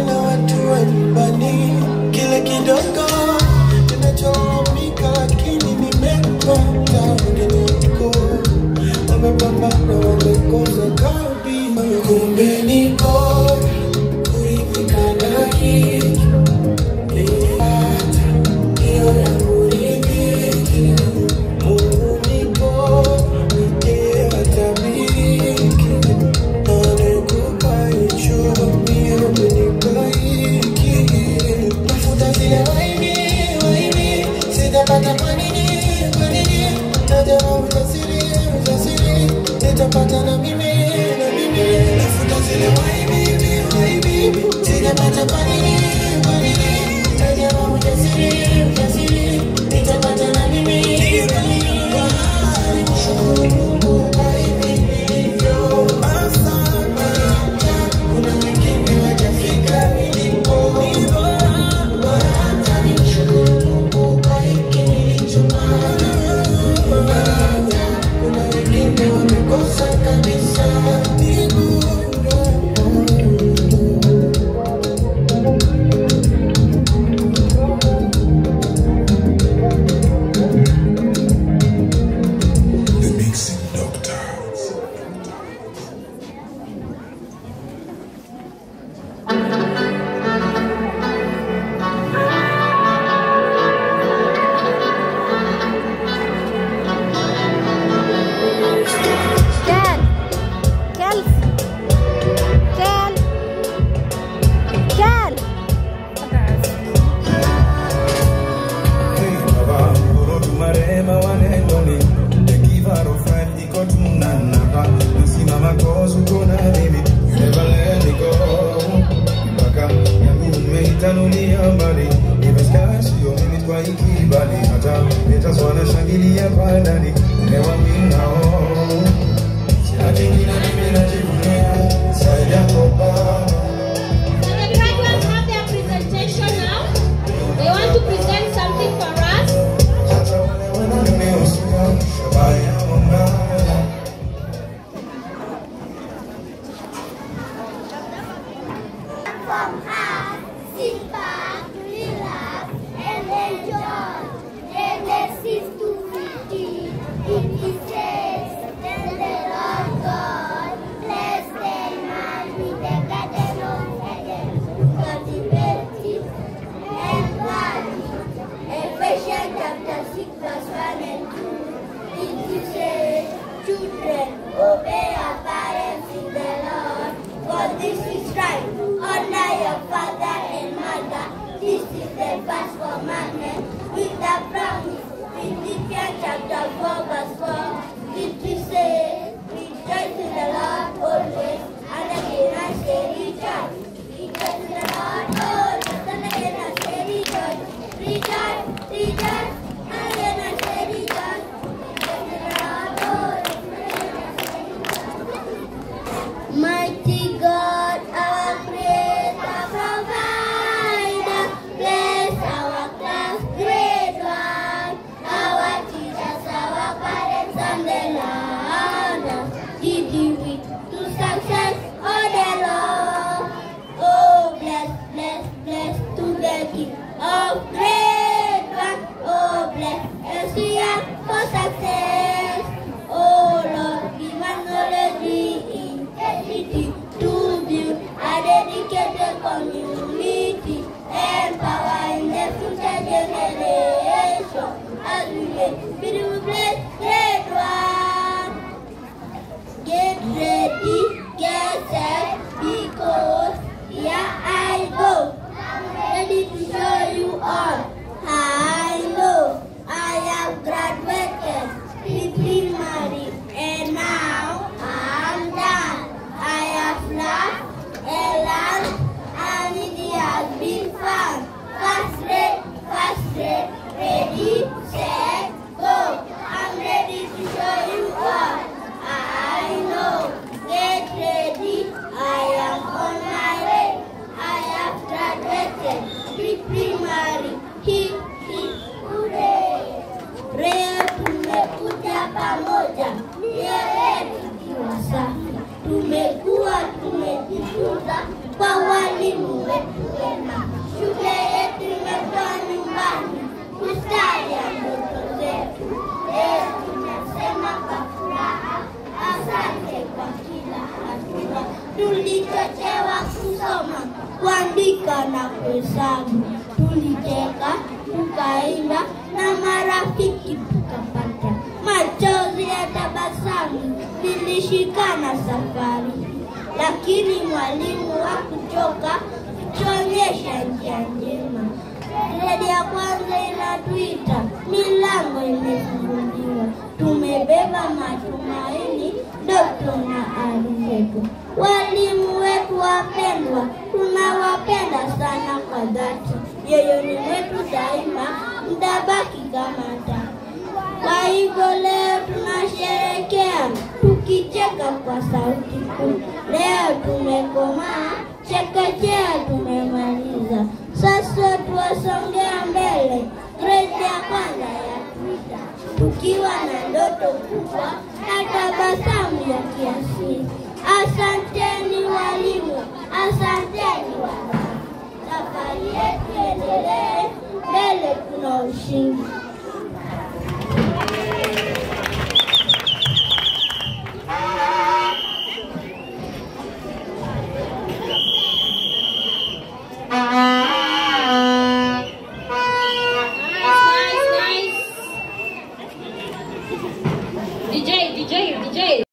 na watu wa nyumbani. Kile kidogo ninacholalamika, lakini nimepata wengine wako wamepambana, wamekosa kabi. Kumbe niko kuridhika na hiki hiyo ya kuridhiki. Mungu niko ndiye atabiriki, anekupa hicho mie umenipa hiki. Mafuta zile waini sitapata kwa nini najama ujasiri nitapata na mimi. Mafuta zile waini sitapata kwa nini najama ujasiri nitapata na mimi. Get ready, get set, because here I go. Ready to show you all. kuandika na kuhesabu. Tulicheka, tukaimba na marafiki tukapata. Machozi ya tabasamu nilishikana safari. Lakini mwalimu hakuchoka kutuonyesha njia njema. Gredi ya kwanza inatuita, milango imefunguliwa. Tumebeba matumaini, ndoto na ari zetu. Walimu wetu wapendwa, tunawapenda sana kwa dhati. Yoyoni wetu daima, mtabaki kama taa. Kwa hivyo leo tunasherehekea, tukicheka kwa sauti kuu. Leo tumekomaa, chekechea tumemaliza. Sasa tuwasongea mbele, gredi ya kwanza ya Twitter. Tukiwa na ndoto kubwa na tabasamu ya kiasili. Asanteni walimu, asanteni wana. Safari yetu endelee, mbele kuna ushindi.